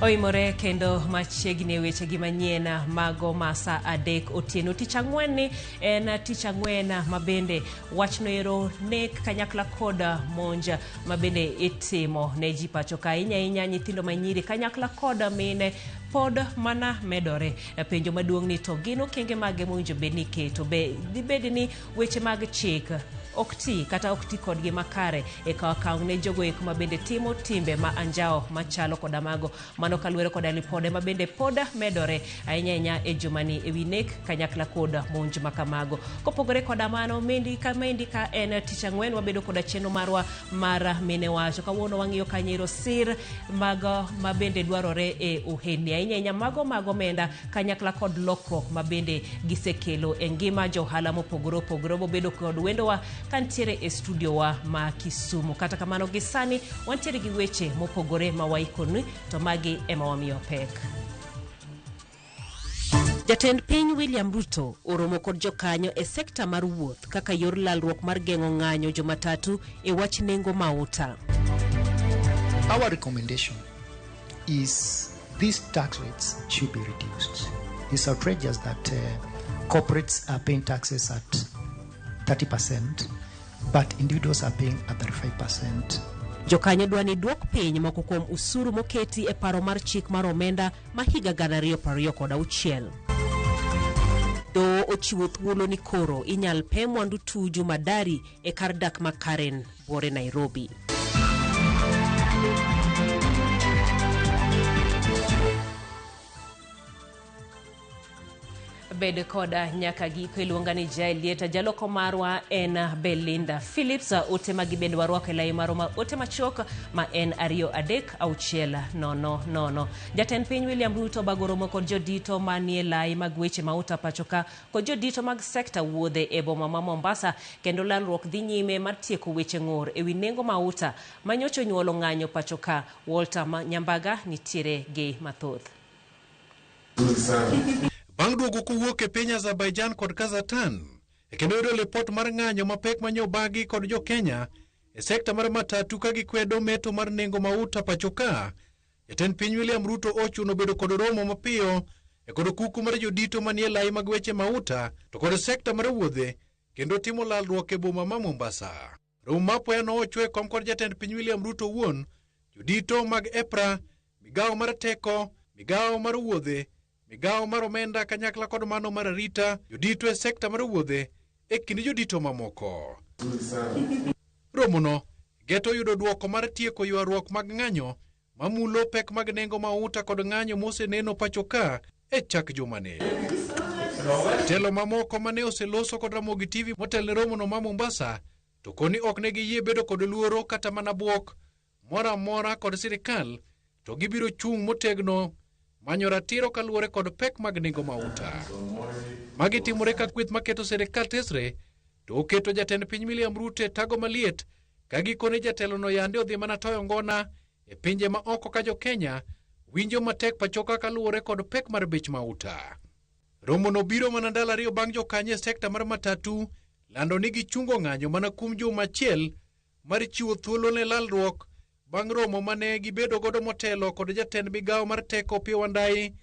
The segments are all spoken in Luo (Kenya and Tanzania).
Oimore kendo machiegni weche gi manyien mago masa adek otieno tich ang'wen ni en tich ang'wen mabende wachno ero nek kanyakla koda monja mabende itimo ne ji pacho ka inya nyithindo manyiri kanyakla koda mine pod mana medore. Penjo maduong' ni to gin okenge mage mowinjo bed ni keto be dibed ni weche mag chik okti kata okti kodgi makare e kaw ne jogo eko mabende timo timbe ma anjao machalo koda mago mano kaluwore koda lipode mabende poda medore ahinya e jumani ewi nek kanyakla koda monj makamago. Kopogore koda mano mendi ka en tich ang'wen wabedo koda chenro marwa mar mine wacho kawuono wang'iyo kanyero sir mago mabende dwarore e ohendni ahinya mago menda kanyakla kod lokruok mabende gisekelo e ngima johala mopogore opogore. Bobedo kod wendowa kantiere e studio wa ma Kisumu. Kata kamano gisani wantiere gi weche mopogore ma waikoni to magi ema wamiyo pek. Jatend piny William Ruto oromo kod jokanyo e sekta mar wuoth kaka yor lalruok mar geng'o ng'anyo jomatatu e wach nengo mauta. Our recommendation is these tax rates should be reduced. It's outrageous that corporates are paying taxes at 30%, but individuals are paying at 35%. Jokanyo dwani duok piny moko kuom usuru moketi e paro mar chik mar omenda ma higa 2026. Do ochiwo thuolo ni koro inyal pe mwandu tuju madari e kar dak ma Karen Bore Nairobi. Bede koda nyaka giko iluonga ni Jailieta jaloko marwa en Belinda Phillips ote magibende warwako lai maroma ote machok ma en 23690. Jatend piny William Ruto bagoromo kod jodito manie lai mag weche mauta pachoka kod jodito mag sekta wuodhe e boma ma Mombasa kendo lalruok dhi nyime mar tieko weche ng'ur ewi nengo mauta manyocho nyuolo ng'anyo pachoka. Walter Nyambaga nitiere gi mathoth. Bang' duogo kowuok e piny Azerbaijan kod Kazakhstan, kendo yudo lipot mar ng'anyo mapek manyobagi kod jo Kenya e sekta mar matatu ka gikwedo meto mar nengo mauta pachoka, jatend piny William Ruto ochuno bedo kod romo mapiyo e kod kuku mar jodito manie lai mag weche mauta to kod sekta mar wuodhe kendo timo lalruok e boma ma Mombasa. Romo mapoya no ochwe kom kod jatend piny William Ruto wuon, jodito mag EPRA, migawo mar teko, migawo mar wuodhe, migawo mar omenda kanyakla kod mano mar arita, jodito e sekta mar wuodhe e kind jodito mamoko. Romono geto yudo duoko mar tieko ywaruok mag ng'anyo mamulo pek mag nengo mauta kod ng'anyo moseneno pachoka e chak jumane. Telo mamoko mane oseloso kod Ramogi TV motelne romono ma Mombasa to koni ok ne giyie bedo kod luoro kata mana buok mora mora kod sirikal to gibiro chung motegno manyo ratiro kaluwore kod pek mag nengo mauta. Magi timore ka kweth maketo sirikal tesre to oketo jatend piny William Ruto e tago maliet ka gikone jatelo no yande odhi mana toyo ngona e pinje ma oko ka jo Kenya winjo matek pachoka kaluwore kod pek mar bech mauta. Romo no biro mana ndalo 2 bang' jokanyo e sekta mar matatu lando ni gichungo ng'anyo mana kuom juma achiel mar chiwo thuolo ne lalruok bang' romo mane gibedo godo motelo kod jatend migawo mar teko Opiyo Wandayi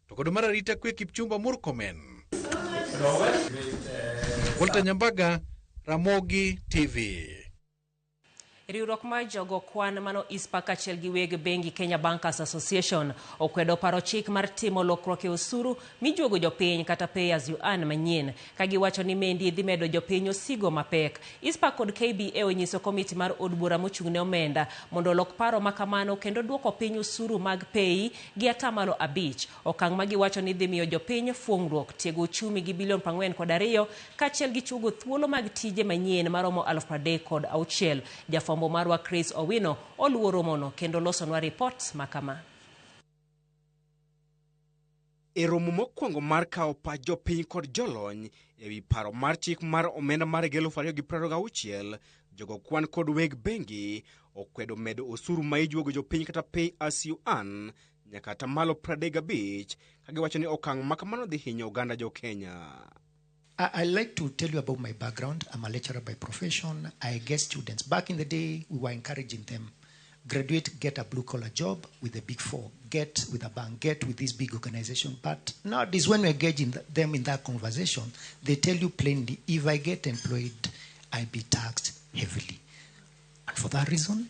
to kod mar arita kwe Kipchumba Murkomen. Walter Nyambaga, Ramogi TV. Riwruok mar jogo kwan mano ISPA kachiel gi weg bengi Kenya Bankers Association okwedo paro chik mar timo lokruok e osuru mijuogo jopiny kata pay as you earn manyien ka giwacho ni mendi dhi medo jopiny osigo mapek. ISPA kod KBA onyiso komiti mar od bura mochung'ne omenda mondo lok paro makamano kendo duoko piny osuru mag pay gi atamalo 5. Okang' ma giwacho ni dhi miyo jopiny fuong'ruok tiego uchumi gi bilion 42 kachiel gi chugo thuolo mag tije manyien maromo 36,000. Jafwambo marwa Chris Owino oluoro mono kendo losonwa report makama. E romo mokwongo mar kawo pach jopiny kod jolony ewi paro mar chik mar omenda mar 2026, jogo kwan kod weg bengi okwedo medo osuru ma ijuogo jopiny kata pay as you earn nyaka atamalo 35 ka giwacho ni okang' makamano dhi hinyo oganda jo Kenya. I like to tell you about my background. I'm a lecturer by profession. I get students. Back in the day, we were encouraging them. graduate, get a blue-collar job with the Big Four, get with a bank, get with this big organization. But nowadays, when we engage them in that conversation, they tell you plainly, if I get employed, I'll be taxed heavily. And for that reason,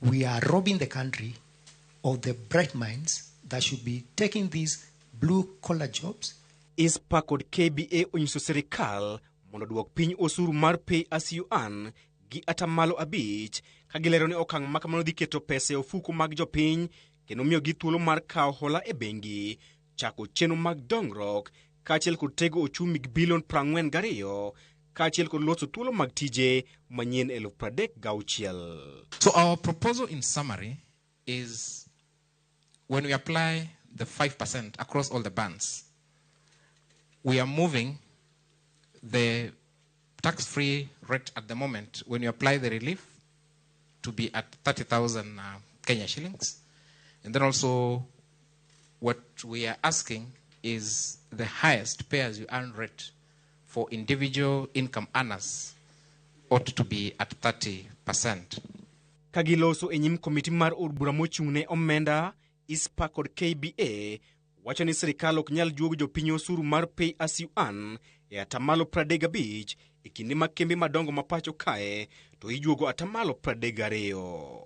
we are robbing the country of the bright minds that should be taking these blue-collar jobs. ISPA kod KBA onyiso sirikal mondo duok piny osuru mar pay as you earn gi atamalo 5 ka gilero ni okang' makamano dhi keto pesa e ofuko mag jopiny kendo miyo gi thuolo mar kawo hola e bengi, chako chenro mag dongruok kaachiel kod tego ochumi gi bilion 42 kaachiel kod loso thuolo mag tije manyien 36,000. So our proposal in summary is when we apply the 5% across all the bands, we are moving the tax-free rate at the moment when you apply the relief to be at 30,000 Kenya shillings. And then also what we are asking is the highest pay-as-you-earn rate for individual income earners ought to be at 30%. Kagiloso e nyim komiti mar od bura mochung'ne omenda, ISPA kod KBA wacho ni sirikal ok nyal juogo jopiny osuru mar pay as you earn e atamalo 35 e kinde ma kembe madongo ma pacho kae to ijuogo atamalo 32.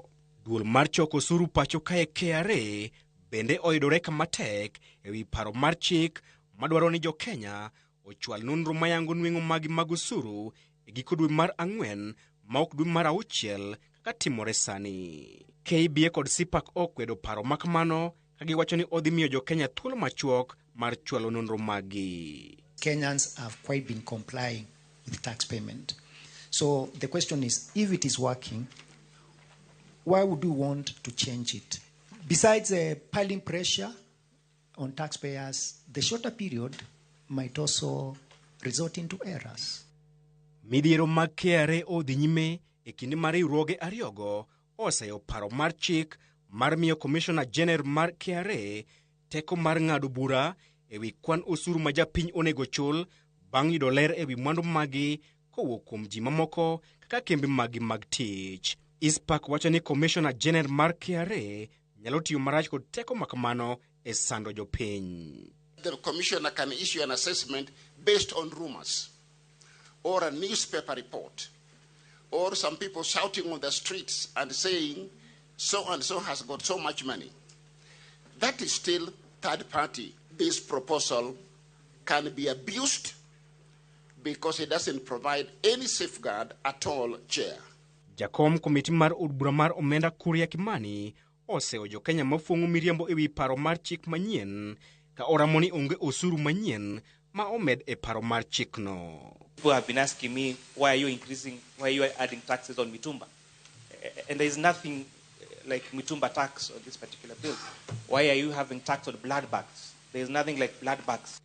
Duol mar choko osuru pacho kae KRA bende oyudore kama tek e wi paro mar chik madwaro ni jo-Kenya ochwal nonro mayango nweng'o magi mag osuru e giko dwe mar 4 ma ok dwe mar 6 kaka timore sani. KBA kod SIPAC okwedo paro makamano ka giwacho ni odhi miyo jo-Kenya thuolo machuok mar chwalo nonro magi. Kenyans have quite been complying with tax payment. So the question is, if it is working, why would you want to change it? Besides piling pressure on taxpayers, the shorter period might also result into errors. Midhiero mag KRA odhi nyime e kinde mar riwruoge ariyogo oseyo paro mar chik mar miyo Commissioner General mar KRA teko mar ng'ado bura e wi kwan osuru ma japiny onego chul bang' yudo ler e wi mwandu magi kowuok kuom ji mamoko kaka kembe magi mag tich. ISPAC wacho ni Commissioner General mar KRA nyalo tiyo marach kod teko makamano e sando jopiny. The commissioner can issue an assessment based on rumors or a newspaper report or some people shouting on the streets and saying so and so has got so much money. That is still third party. This proposal can be abused because it doesn't provide any safeguard at all, Chair. Jakom komiti mar od bura mar omenda Kuria Kimani oseo jo-Kenya mafuong'o miriambo e wi paro mar chik manyien ka oramo ni onge osuru manyien ma omed e paro mar chikno. People have been asking me, why are you adding taxes on Mitumba? And there is nothing like Mitumba tax on this particular bill. Why are you having tax on blood bags? There is nothing like blood bags.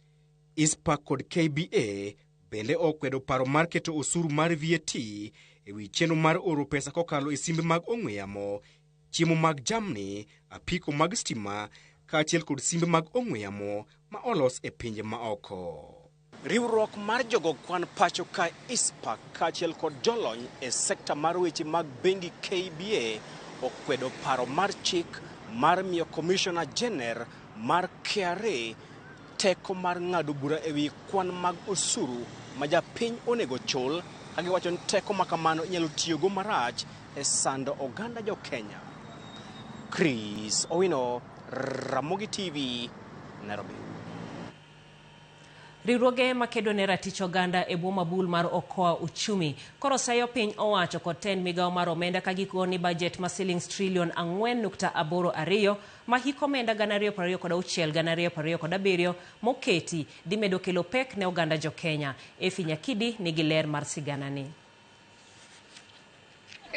ISPA kod KBA bende okwedo paro mar keto osuru mar VAT e wi chenro mar oro pesa kokalo e simbe mag ong'we yamo, chiemo mag jamni, apiko mag stima, kaachiel kod simbe mag ong'we yamo ma olos e pinje maoko. Riwruok mar jogo kwan pacho ka ISPA kaachiel kod jolony e sekta mar weche mag bengi KBA okwedo paro mar chik mar miyo Commissioner General mar KRA teko mar ng'ado bura e wi kwan mag osuru ma japiny onego chul, ka giwacho ni teko makamano inyalo tiyogo marach e sando oganda jo-Kenya. Chris Owino, Ramogi TV, Nairobi. Riwruoge makedo ne ratich oganda e bwo mabul mar okoa uchumi koro sayo piny owacho kod ten migawo mar omenda ka gikoni budget ma shillings trillion 4.82 ma hik omenda 2026-2027 moketi dhi medo kelo pek ne oganda jo-Kenya. Efi Nyakidi nigi ler mar siganani.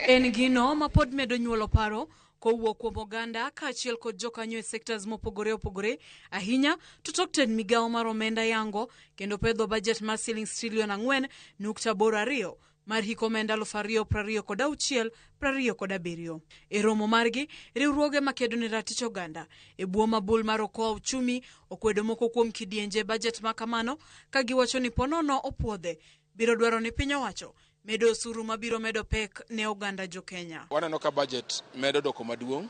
En gino ma pod medo nyuolo paro kowuok kuom oganda kaachiel kod jokanyo e sectors mopogore opogore ahinya to tok ten migawo mar omenda yango kendo pedho budget mar shillings trillion 4.82 mar hik omenda 2026-2027. E romo margi, riwruoge makedo ne ratich oganda e bwo mabul mar okoa uchumi okwedo moko kuom kidienje budget ma kamano ka giwacho ni ponono opuodhe biro dwaro ni piny owacho medo osuru mabiro medo pek ne oganda jo Kenya. Waneno ka budget medo doko maduong'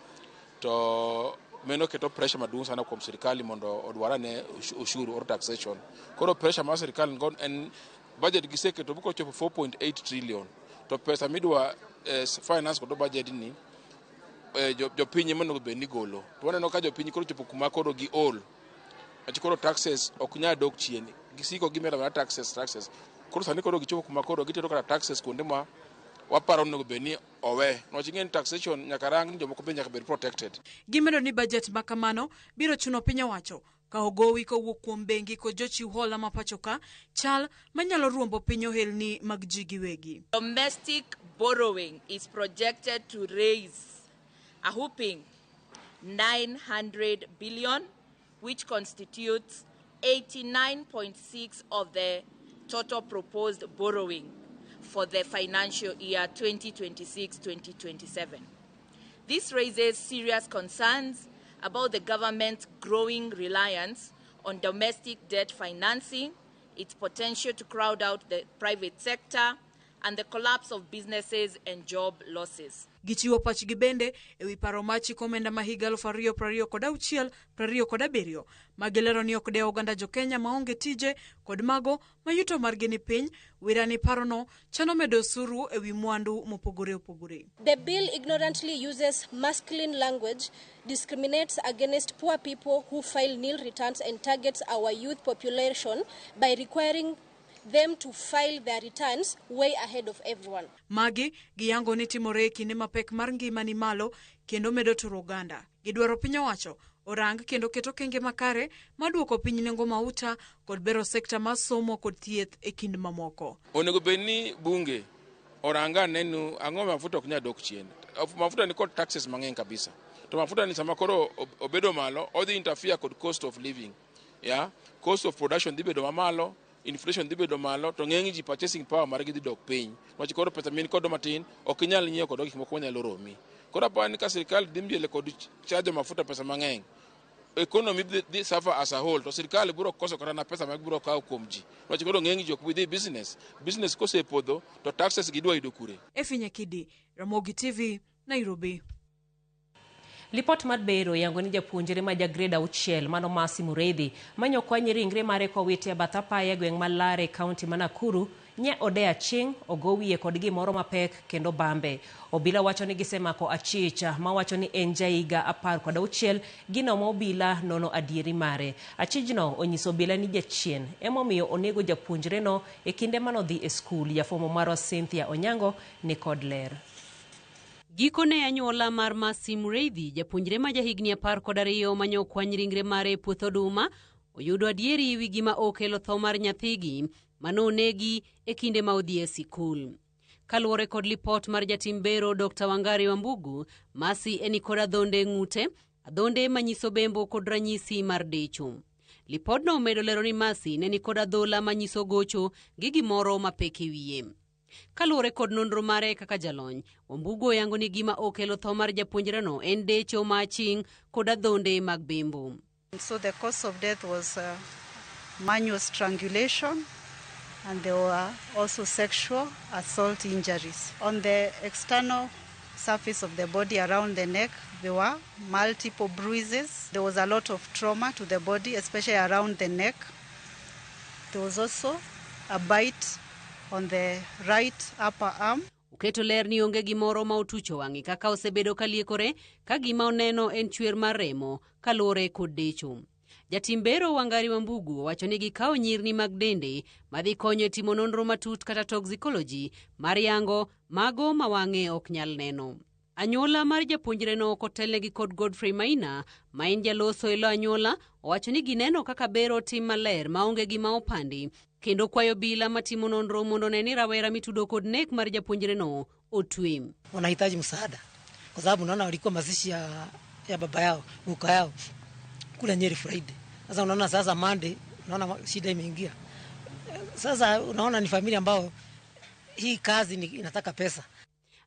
to meno keto pressure maduong' sana kuom sirkali mondo odwarane ushuru or taxation. Koro pressure mar sirkali en budget giseketo buko chopo 4.8 trillion. To pesa midwa finance kod budget ni jopiny mondo bedni golo. To waneno ka jopiny koro chopo kuma koro gi all. Achikoro taxes ok nya dok chien. Gisiko gimera na taxes. Koro sani koro gichopo kuma koro gitero kata taxes kuonde ma waparo no bedni owe. No chingen taxation nyaka rang ni jomoko be nyaka bed protected. Gimedo ni budget makamano biro chuno piny owacho ka ogowi kowuok kuom bengi kod jochiw hola ma pacho ka chal manyalo ruombo piny ohelni mag ji giwegi. Domestic borrowing is projected to raise a whopping 900 billion, which constitutes 89.6% of the total proposed borrowing for the financial year 2026-2027. This raises serious concerns about the government's growing reliance on domestic debt financing, its potential to crowd out the private sector, and the collapse of businesses and job losses. Gichiwo pachgi bende ewi paro machi komenda mahiga 2026-2027 magilero ni ok de oganda jo Kenya maonge tije kod mago mayuto margi ni piny wirani parono chano medo osuru ewi mwandu mopogore opogore. The bill ignorantly uses masculine language, discriminates against poor people who file nil returns, and targets our youth population by requiring them to file their returns way ahead of everyone. Magi giyango ni timore kinde mapek mar ngima ni malo kendo medo turo oganda. Gidwaro piny owacho orang kendo keto kenge makare maduoko piny nengo mauta kod bero sekta mar somo kod thieth e kind mamoko. Onego bedni bunge oranga nenu ang'o mafuta ok nya dok chien. Mafuta ni kod taxes mang'eny kabisa. To mafuta ni sama koro obedo malo odhi interfere kod cost of living. Yeah, cost of production dibedo mamalo, inflation dibedo malo, to ng'eny ji purchasing power margi dhi dok piny. Wach koro pesa min kod matin ok nyal nyiewo kod gik moko nyalo romi. Koro apani ka sirkal dhi mbele kod charge mafuta pesa mang'eny. Economy dhi suffer as a whole. To sirkal biro koso kata na pesa mag biro kawo kuom ji. Wach koro ng'eny ji ok dhi business. Business kosepodho to taxes gidwa yudo kure. Efinya Kidi, Ramogi TV, Nairobi. Lipot mar bero yango ni japuonjre ma grade 6 mano Masi Mureithi manyo kwany ringre mare kowiti e bath apaya gweng' Malare kaunti ma Nakuru nye ode aching ogowiye kod gimoro mapek kendo bambe. Obila wacho ni gisemako Achicha ma wacho ni en jaiga 16 gino ma obila nono adieri mare. Achijno onyiso obila ni jachien emomiyo onego japuonjre no e kinde manodhi e skul. Jafomo maro Cynthia Onyango ni kod ler. Gikone anyuola mar Masi Mureithi, japuonjre ma jahigni 12 manyo kwany ringre mare puoth oduma, oyudo adieri wi gima okelo tho mar nyathigi manonegi e kinde ma odhi e sikul. Kaluwore kod lipot mar jatim bero Dr. Wangari Wambugu, Masi eni kod adhonde ng'ute, adhonde manyiso bembo kod ranyisi mar decho. Lipodno medo lero ni Masi neni kod adhola manyiso gocho gi gimoro mapek e wiye. Kaluwore kod nonro mare kaka jalony, Wambugu yango ni gima okelo tho mar japuonjreno en decho maching kod adhonde mag bembo. So the cause of death was manual strangulation, and there were also sexual assault injuries. On the external surface of the body around the neck, there were multiple bruises. There was a lot of trauma to the body, especially around the neck. There was also a bite on the right upper arm. Uketo ler ni onge gimoro ma otucho wang'i kaka osebedo kaliekore ka gima oneno en chwer mar remo kaluwore kod decho. Jatim bero Wangari Wambugu wacho ni gikawo nyirni mag dende madhi konyo timo nonro matut kata toxicology mar yango mago ma wang'e ok nyal neno. Anyuola mar japuonjreno kotelnegi kod Godfrey Maina ma en jaloso elo anyuola owacho ni gineno kaka bero tim maler maonge gima opandi kendo kwayo bila matimo nonro mondo neni rawera mitudo kod nek mar japuonjreno otwe. Wanahitaji msaada kwa sababu naona walikuwa mazishi ya baba yao, buka yao kule Nyeri Friday. Sasa unaona sasa Monday, unaona shida imeingia. Sasa unaona ni familia ambao hii kazi inataka pesa.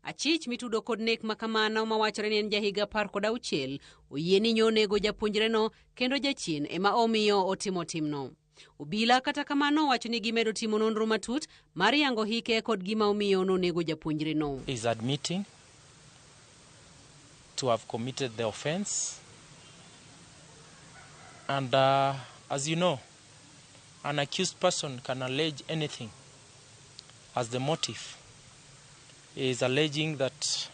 Achich mitudo kod nek makamano mawachore ni en jahiga 16 oyie ni nyonego japuonjreno kendo jachien ema omiyo otimo timno. Obila kata kamano wacho ni gimedo timo nonro matut mar yango hike kod gima omiyo nonego japuonjre no. Is admitting to have committed the offense. And as you know, an accused person can allege anything as the motive. He is alleging that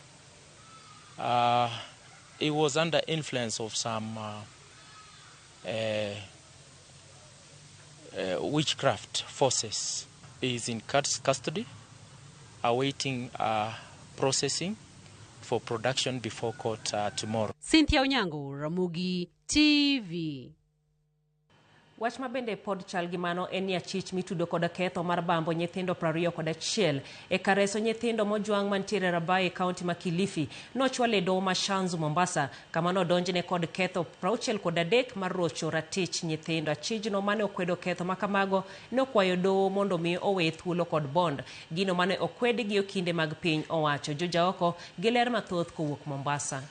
he was under influence of some witchcraft forces. He is in custody, awaiting processing for production before court tomorrow. Cynthia Onyango, Ramogi TV. Wach mabende pod chal gi mano en ni achich mitudo koda ketho mar bambo nyithindo 21 e kareso nyithindo mojwang' mantiere Rabai County ma Kilifi nochwale doho ma Shanzu Mombasa kama nodonjne kod ketho 63 mar rocho ratich nyithindo. Achijno mane okwedo ketho makamago nokwayo doho mondo mi owe thuolo kod bond, gino mane okwedi gi okinde mag piny owacho. Joja oko giler mathoth kowuok Mombasa.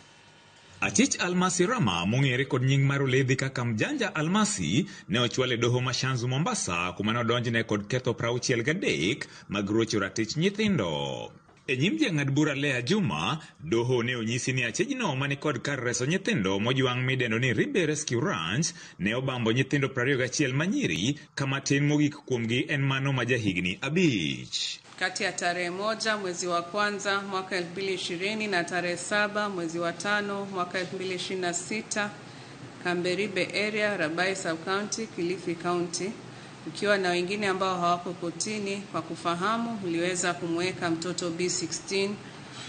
Achich Almasi Rama mong'ere kod nying mar oledhi kaka Mjanja Almasi ne ochwale doho ma Shanzu Mombasa kuma nodonjne kod ketho 63 mag rocho ratich nyithindo. E nyim jang'ad bura Lea Juma, doho ne onyisi ni achijno mani kod kar reso nyithindo mojwang' midendo ni Ribe Rescue Ranch ne obambo nyithindo 21 manyiri kama tin mogik kuomgi en mano ma jahigni 5. Kati ya tarehe 1 mwezi wa kwanza mwaka 2020 na tarehe 7 mwezi wa 5 mwaka 2026, Kamberibe area, Rabai Sub County, Kilifi County, ukiwa na wengine ambao hawako kotini kwa kufahamu, uliweza kumweka mtoto B16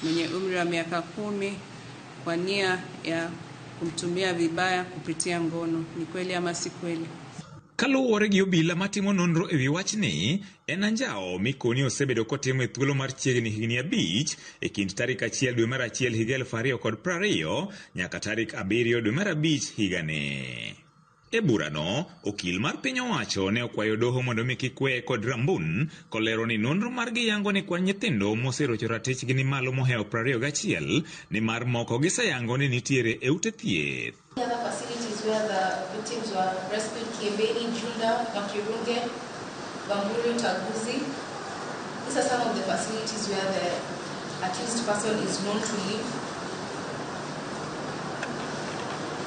mwenye umri wa miaka 10 kwa nia ya kumtumia vibaya kupitia ngono. Ni kweli ama si kweli? Kaluwore gi obila matimo nonro ewi wachni, en anjao mikoni osebedo kotimo e thuolo mar chiegni higni 5 e kind tarik 1 dwe mar 1 higa 2020 nyaka tarik 7 dwe mar 5 higani. E burano, okil mar piny owacho ne okwayo doho mondo mi kik weye kod rambun kolero ni nonro margi yango ni kwan nyithindo moserocho ratichgi ni malo mohewo 21 ni mar moko giseyango ni nitiere e ute thieth. Other facilities where the victims were rescued: Kiembeni, Julda, Makirunge, Bamburi, Taguzi. These are some of the facilities where the accused person is known to live.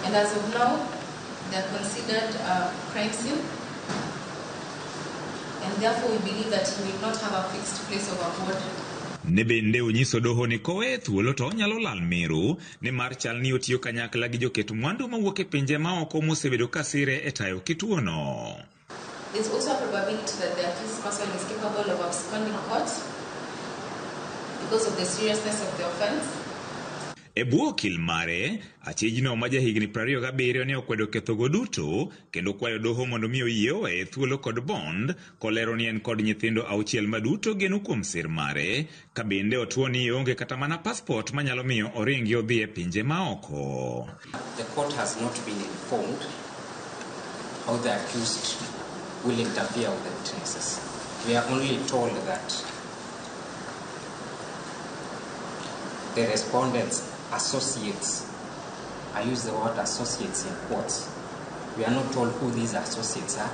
And as of now, they are considered a crime scene. And therefore we believe that he will not have a fixed place of abode. Ne bende onyiso doho ni kowe thuolo to nyalo lal miru ni mar chal ni otiyo kanyakla gi joket mwandu mawuok e pinje maoko mosebedo kasire e tayo kituono. There's also a probability that the accused person is capable of absconding court because of the seriousness of the offense. E bwo okil mare, achijno ma jahigni 27 ne okwedo kethogo duto kendo kwayo doho mondo mi oyie thuolo kod bond, kolero ni en kod nyithindo 6 maduto geno kuom sir mare, ka bende otuo ni onge kata mana passport manyalo miyo oringi odhi e pinje maoko. The court has not been informed how the accused will interfere with the witnesses. We are only told that the respondents' associates, I use the word associates in quotes. We are not told who these associates are,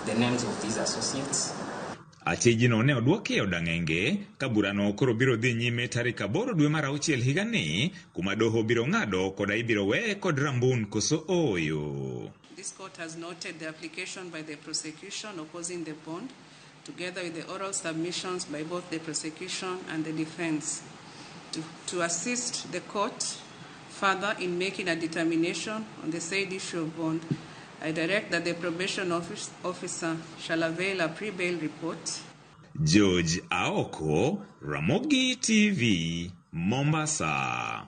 the names of these associates. Achijino ne odwoke odang'enge ka burano koro biro dhi nyime tarik 8 dwe mar 6 higani kuma doho biro ng'ado koda ibiro weye kod rambun koso oyo. This court has noted the application by the prosecution opposing the bond, together with the oral submissions by both the prosecution and the defense. To assist the court further in making a determination on the said issue of bond, I direct that the probation officer shall avail a pre-bail report. George Aoko, Ramogi TV, Mombasa.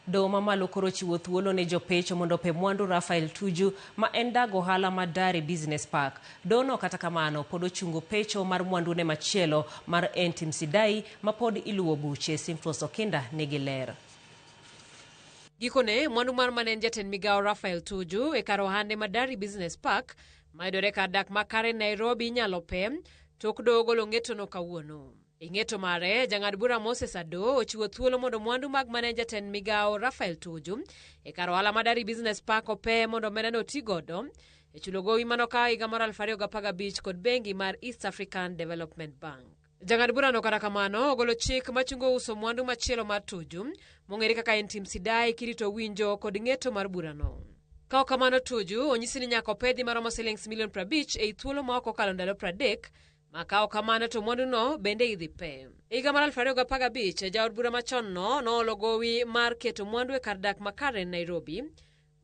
Doho mamalo koro chiwo thuolo ne jopecho mondo pe mwandu Raphael Tuju ma en dag ohala mar Dari Business Park. Dono kata kamano pod ochungo pecho mar mwandu ne machielo mar Entim Sidai ma pod iluwo buche. Simfros Okinda nigi ler. Gikone mwandu mar manen jatend migao Raphael Tuju e kar ohande mar Dari Business Park mayudore kar dak makare Nairobi nyalo pem tok doho golo ng'etono kawuono. Ing'eto mare, jang'ad bura Moses Ado ochiwo thuolo mondo mwandu mag manen jatend migao Raphael Tuju e kar ohala mar Dari Business Park ope mondo meneno ti godo e chulo gowi manoka higa mar 2015 kod bengi mar East African Development Bank. Jang'ad bura no kata kamano ogolo chik machungo uso mwandu machielo mar Tuju mong'ere kaka en tim sidai kirito winjo kod ng'eto mar burano. Kao kamano Tuju onyisi ni nyaka opedhi maromo shillings milion 50 ei thuolo ma ok okalo ndalo 30 ma kao kamano to mwandu no bende idhi pe. Higa mar 2015 jaod bura machon no noolo gowi mar keto mwandu e kar dak makare Nairobi.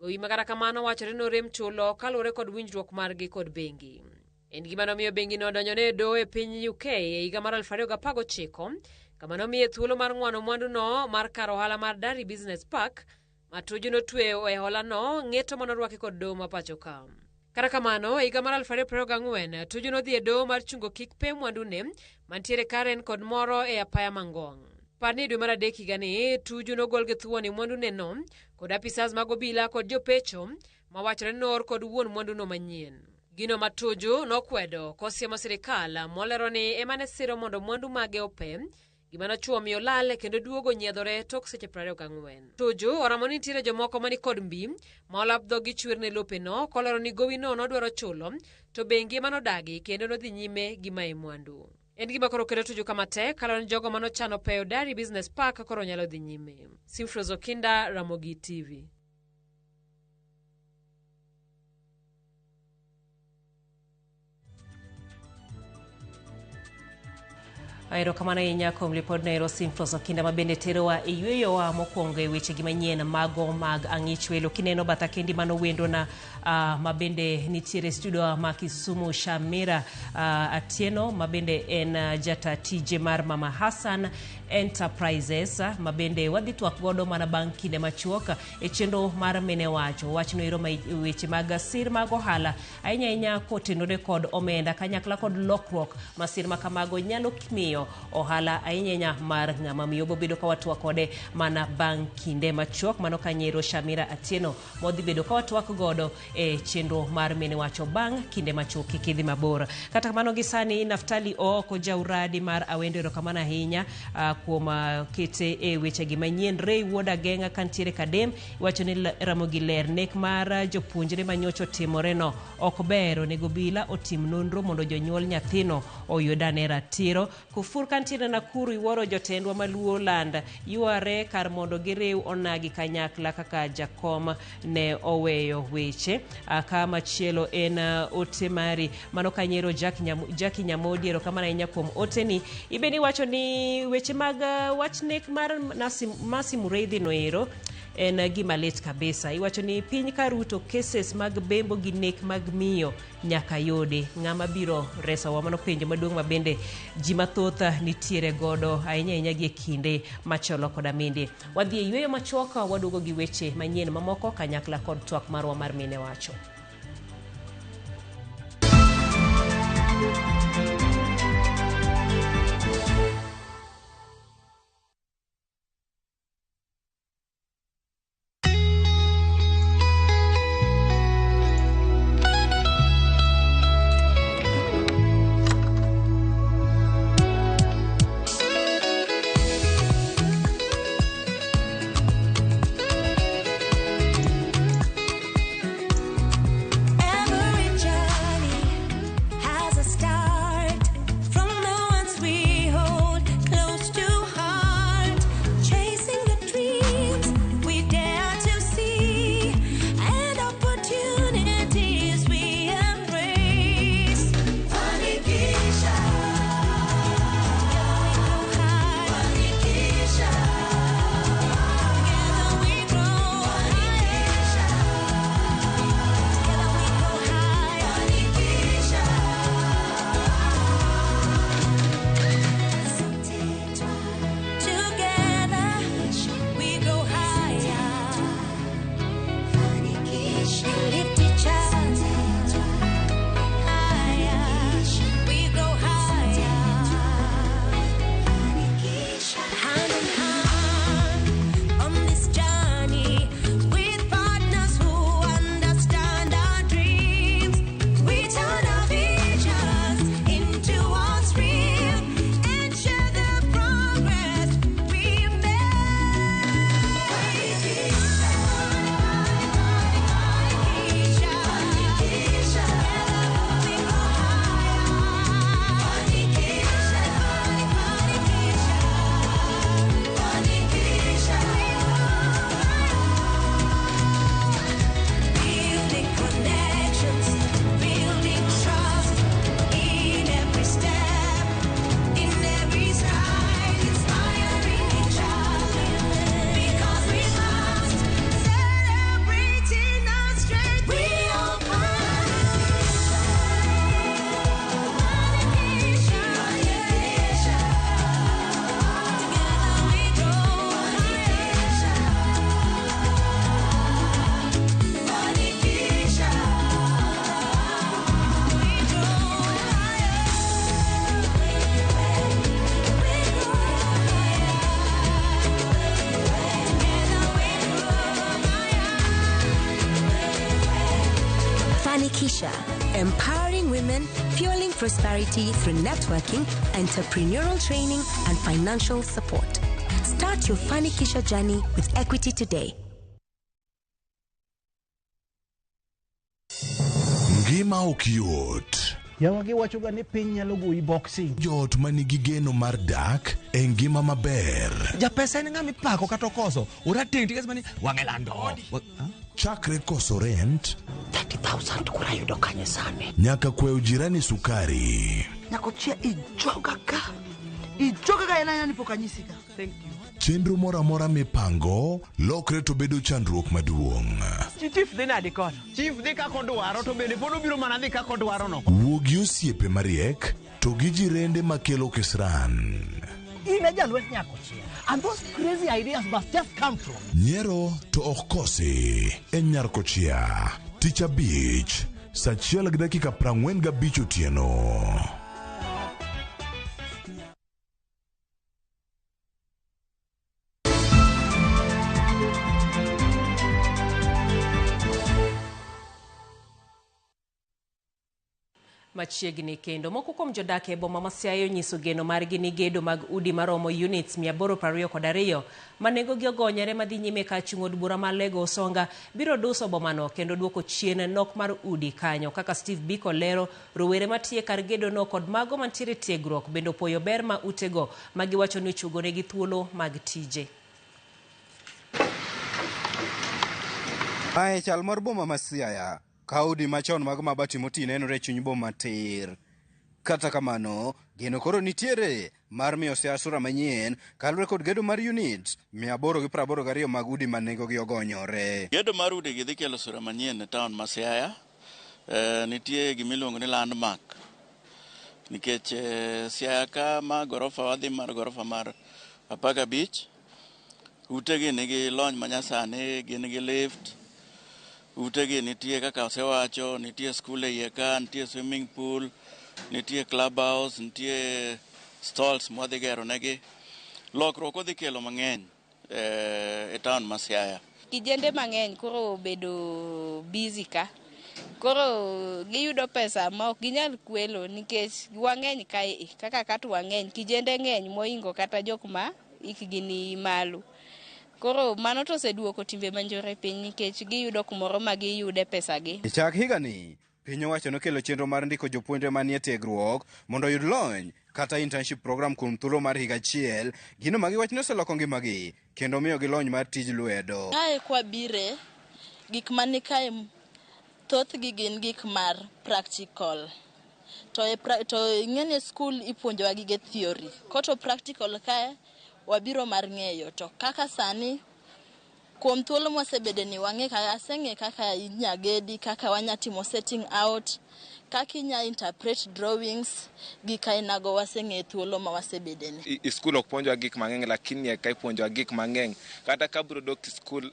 Gowi makata kamano wachore norem chulo kaluwore kod winjruok margi kod bengi. En gima nomiyo bengi no donjone do e piny UK e higa mar 2019 kama nomiye thuolo mar ng'wano mwandu no mar kar ohala mar Dari Business Park ma Tuju notweyo e hola no ng'eto manorwaki kod do ma pacho ka. Kata kamano, higa mar 2024 Tuju nodhi e do mar chungo kik pe mwandu ne mantiere Karen kod moro e apaya Mangong. Parni dwe mar adek higani Tuju nogol gi thuoni mwandu ne no kod apisas mag obila kod jopecho mawachore nor kod wuon mwandu no manyien. Gino ma Tuju nokwedo kosiemo sirikal molero ni emane siro mondo mwandu mage ope gima nochuo miyo lal kendo duogo nyiedhore tok seche 24. Tuju oramo ni nitiere jomoko mani kod mbi ma olap dhogi chwer ne lope no kolero ni gowi no nodwaro chulo to bengi manodagi kendo nodhi nyime gima e mwandu. En gima koro keto Tuju kama tek kalero ni jogo manochano peyo Dari Business Park koro nyalo dhi nyime. Simfrozo Kinda, Ramogi TV. Aero kamana inya kuom lipod na ero Simfrozo Kinda mabende terowa e yueyo wa mokwongo e weche gi manyien mago mag ang'ich welo kineno bata kendi mano wendo na mabende nitiere studio ma Kisumu Shamira Atieno mabende en jata tije mar Mama Hassan Enterprises mabende wadhi twak godo mana bang' kinde machuok e chenro mar mene wacho wachno ero weche mag sir mag ohala ahinya kotenore kod omenda kanyakla kod lokruok masir makamago nyalo miyo ohala ahinya mar ng'ama miyo bobedo ka watwak kode mana bang' kinde machuok mano kanyero Shamira Atieno modhi bedo ka watwak godo e chenro mar mene wacho bang' kinde machuok kidhi mabor. Kata kamano gisani Naftali Oko jauradi mar awendo ero kamana ahinya kuom kete e weche gi manyien Rei Wuoda Genga kantiere Kadem wacho ni Ramogi ler nek mar jopuonjre manyocho timore no ok ber onego bila otim nonro mondo jonyuol nyathino oyudane ratiro. Kufur kantiere Nakuru iworo jotendwa maluo land yuare kar mondo girew onagi kanyakla kaka jakom ne oweyo weche kama chielo en ote mari mano kanyero Jackie Nyamodi ero kamana inya kuom ote ni ibeni wacho ni weche mag wachnek mar Masi Mureithi no ero en gima lit kabisa. Iwacho ni piny ka ruto cases mag bembo gi nek mag miyo nyaka yode ng'ama biro reso wa mano penjo maduong' mabende ji mathoth nitiere godo ahinya gi kinde macholo kod aminde. Wadhi e yueyo machoka waduogo gi weche manyien mamoko kanyakla kod twak marwa mar mine wacho. Every journey has a start. Fanikisha, empowering women, fueling prosperity through networking, entrepreneurial training, and financial support. Start your Fanikisha journey with Equity today. Ngima okiot. Yawagi wachoga ni piny nyalo goyi boxing. Jot manigi geno mar dak e ngima maber. Ja pesa en ng'ami pako kata koso. Ora tingti mani wangelando. Chakre koso rent 30,000 kura yudo kanye sane. Nyaka kweo jirani sukari. Nyako chia ijoga ka. Ijoga ka ena yani pokanyisika. Thank you. Chenro mora mora mipango lokre to bedo chandruok maduong'. Chief dhi nadi kono. Chief dhi kako dwaro to bende pod obiro mana dhi kako dwaro no. Wuogi osiepe mariek to gi jirende makelo kisran. Ine jalwet nyako chia. And those crazy ideas must just come from. Nyiero to ok kosi en nyarko chia. Tich abich, saa 1:45 otieno. Machiegni kendo moko kuom jodak e boma ma Siaya nyiso geno margi ni gedo mag udi maromo units 822 ma nengogi ogonyore madhi nyime ka chung od bura mar Lego Usonga biro duso bomano kendo duoko chien nok mar udi kanyo. Kaka Steve Biko lero, rowere matie kar gedo no kod mago mantiere tiegruok bendo poyo ber ma utego magiwacho ni chugonegi thuolo mag tije. Mae chal mar boma ma Siaya. Kaudi machon mag mabati moti nenore chuny boma tir. Kata kamano, geno koro nitiere mar miyo Siaya sura manyien kalure kod gedo mar unit 882 mag udi ma nengogi ogonyore. Gedo mar udi gi dhi kelo sura manyien e town ma Siaya. Nitie gimiluongo ni landmark. Nikech Siaya ka ma gorofa wadhi mar gorofa mar 15. Utegi nigi lony manyasani, gin gi lift. Utegi nitie kaka osewacho, nitie skul e iye ka, nitie swimming pool, nitie clubhouse, nitie stalls mwadhi gero negi. Lokruok odhi kelo mang'eny e town ma Siaya. Kijende mang'eny koro bedo busy ka. Koro giyudo pesa ma ok ginyal kwelo nikech wang'eny kae kaka katu wang'eny. Kijende ng'eny moingo kata jok ma ikgi ni malo. Koro mano to oseduoko timbe manjore piny nikech giyudo kumoro ma giyude pesagi. E chak higani, piny owacho nokelo chenro mar ndiko jopuonjre manie tiegruok mondo oyud lony kata internship program kuom thuolo mar higa achiel. Gino magiwacho ni oseloko ngimagi kendo miyo gi lony mar tij lwedo. Kae kwabire, gik mani kae thothgi gin gik mar practical. To ng'ene skul ipuonjowa gige theory. Koto practical kae wabiro mar ng'eyo to kaka sani kuom thuolo mosebede ni wang'e kaka aseng'e kaka inyagedi, kaka wanyatimo setting out, kaka inya interpret drawings gi kainago waseng'e thuolo ma wasebede ni. Skul ok puonjwa gik mang'eny lakini ka ipuonjwa gik mang'eny. Kata ka biro dok skul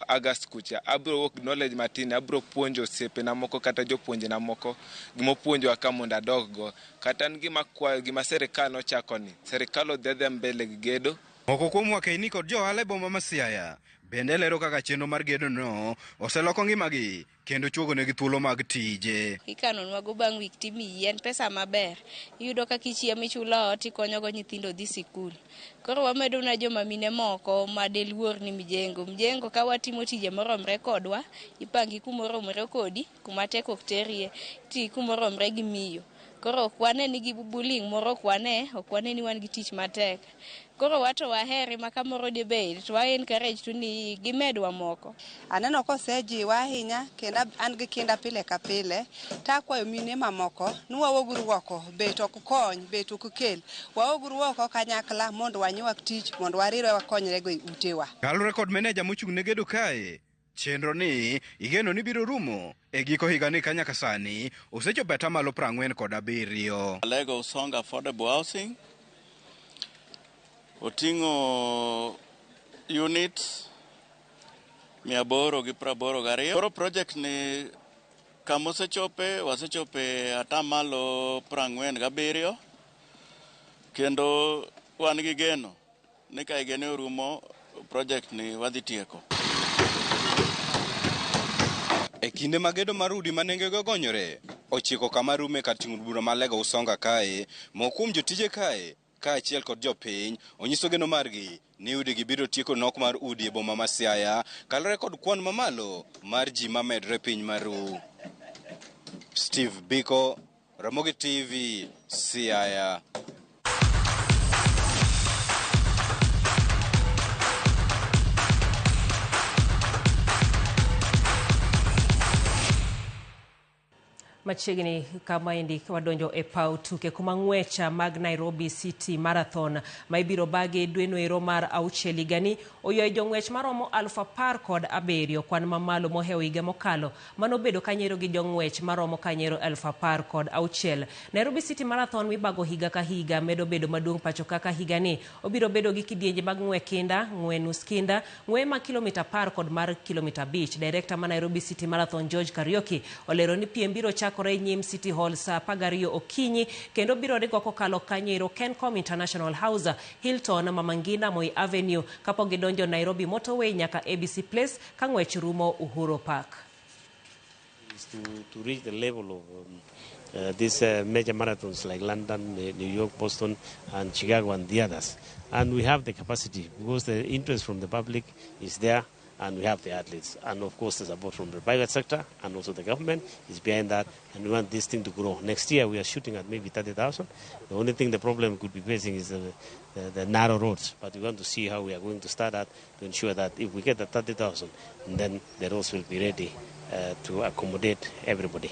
August kucha, abiro wok knowledge matin, abiro puonjo osiepena moko kata jopuonjena moko gima puonjwa ka mondo adokgo. Kata gima serikal nochako ni. Serikal odhi mbele gi gedo. Moko kuom wakeini kod johala e boma ma Siaya bende lero kaka chenro mar gedo no oseloko ngimagi kendo chuogo negi thuolo mag tije. Ikanonwago bang' wik timiyi en pesa maber. Iyudo ka kichiemo ichulo ot ikonyogo nyithindo dhi sikul. Koro wamedo na joma mine moko ma deluor ni mjengo ka watimo tije moromre kodwa, ipangi kumoromre kodi, kuma tek ok terie, ti kumoromre gi miyo. Koro ok wane ni gi buling moro ok wane ni wan gi tich matek. Koro wato waheri makamoro dibed to encourage to ni gimedwa moko. Aneno kosejiwa ahinya kendo an gi kinda pile ka pile takwayo mine mamoko nuwawoguru oko bet ok kony bet ok kel wawoguru oko kanyakla mondo wanywak tich mondo warire wakonyre go utewa. Kalure kod meneja mochung' ne gedo kae, chenro ni igeno ni biro rumo e giko higa ni kanyaka sani osechopo atamalo 47. Lego Usonga Affordable Housing oting'o units 882. Koro project ni kama wasechope atamalo 47 kendo wan gi geno ni ka igene orumo project ni wadhi tieko. E kinde magedo mar udi manengego gonyore, ochiko kama rume kar ting'o bura mar Lego Usonga kae, mokum jotije kae, kaachiel kod jopiny, onyiso geno margi ni udigi biro tieko nok mar udi e boma ma Siaya, kalore kod kwan mamalo mar ji mamedre piny maru. Steve Biko, Ramogi TV, Siaya. Machiegni kama indi wadonjo e pau tuke kuma ng'wecha mag Nairobi City Marathon ma ibiro bagi dweno ero mar auchiel higani oywayo jong'wech maromo 10,007 kwan mamalo mohewo higa mokalo manobedo kanyero gi jong'wech maromo kanyero 10,006. Nairobi City Marathon mibago higa ka higa medo bedo maduong' pacho kaka higani obiro bedo gi kidienje mag ng'we kinda, ng'we nus kinda, ng'we ma kilomita 10 kod mar kilomita 5. Director ma Nairobi City Marathon George Kariuki olero ni piem biro chakore nyim City Hall saa 12 okinyi kendo biro ringo kokalo Kanyero Kencom International House, Hilton, Mama Ngina, Moi Avenue kapok gidonjo Nairobi Motorway nyaka ABC Place ka ng'wech rumo Uhuru Park. To reach the level of these major marathons like London, New York, Boston, and Chicago, and the others. And we have the capacity because the interest from the public is there, and we have the athletes. And of course, the support from the private sector and also the government is behind that, and we want this thing to grow. Next year, we are shooting at maybe 30,000. The only thing the problem could be facing is the narrow roads, but we want to see how we are going to start that to ensure that if we get the 30,000, then the roads will be ready to accommodate everybody.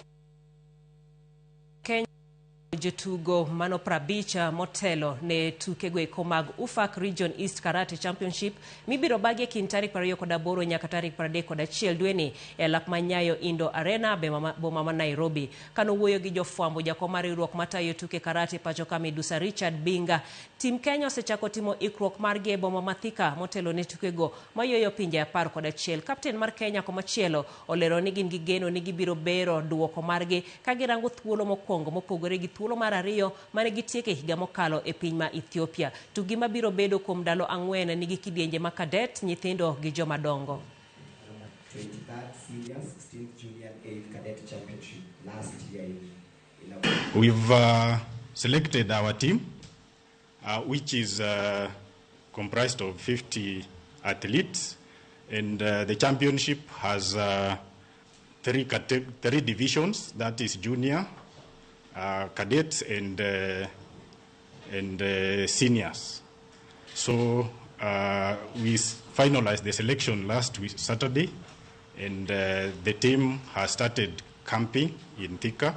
Jotugo mano prabicha motelo ne tukego eko mag UFAC Region East Karate Championship mibiro bagi kin tarik 28 nyaka tarik 31 dweni e lak manyayo Indo Arena boma ma Nairobi. Kano wuoyo gi jofwambo jakom mar riwruok matayo tuke karate pacho ka Midusa Richard Binga, tim Kenya osechako timo ikruok margi e boma ma Thika motelo ne tukego mayoyo pinje 11. Kapten mar Kenya komachielo olero ni gin gi geno ni gibiro bero duoko margi ka girango thuolo mokwongo mopogore gi thuolo mar ariyo mane gitieke higa mokalo e piny ma Ethiopia. Tugi mabiro bedo kuom ndalo 4 nigi kidienje ma kadet, nyithindo gi joma dongo. 23rd Senior 16th Junior 8th Cadet Championship last year We've selected our team, which is comprised of 50 athletes, and the championship has 3 divisions, that is junior, cadets, and seniors. So we finalized the selection last week, Saturday, and the team has started camping in Thika.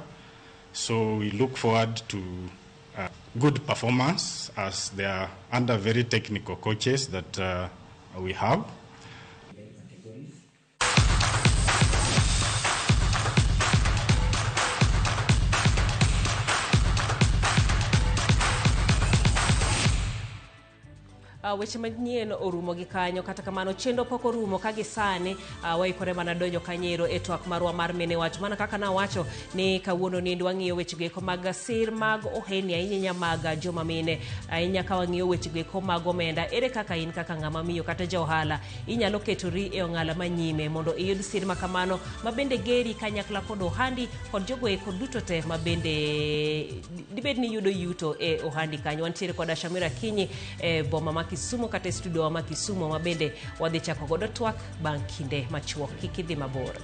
So we look forward to good performance as they are under very technical coaches that we have. Weche manyien orumo gi kanyo, kata kamano chendo pok orumo ka gisani waikore mana donjo Kanyero e twak marwa mar mene wach. Mana kaka nawacho ni kawuono ni wang'iyo weche go mag sir mag oheni ahinya mag joma mine, ahinya ka wang'iyo weche go mag omenda. Ere kaka in kaka ng'ama miyo kata ja ohala inyalo ketori e ong'ala manyime mondo iyud sir makamano mabende geri kanyakla kod ohandi kod jogo eko duto te mabende dibed ni yudo yuto e ohandi kanyo. Wantiere kod Shamira Kinyi e boma ma Kisumu kata studio ma Kisumu mabende wadhi chako godo twak bang' kinde machuok. Kik idhi mabor.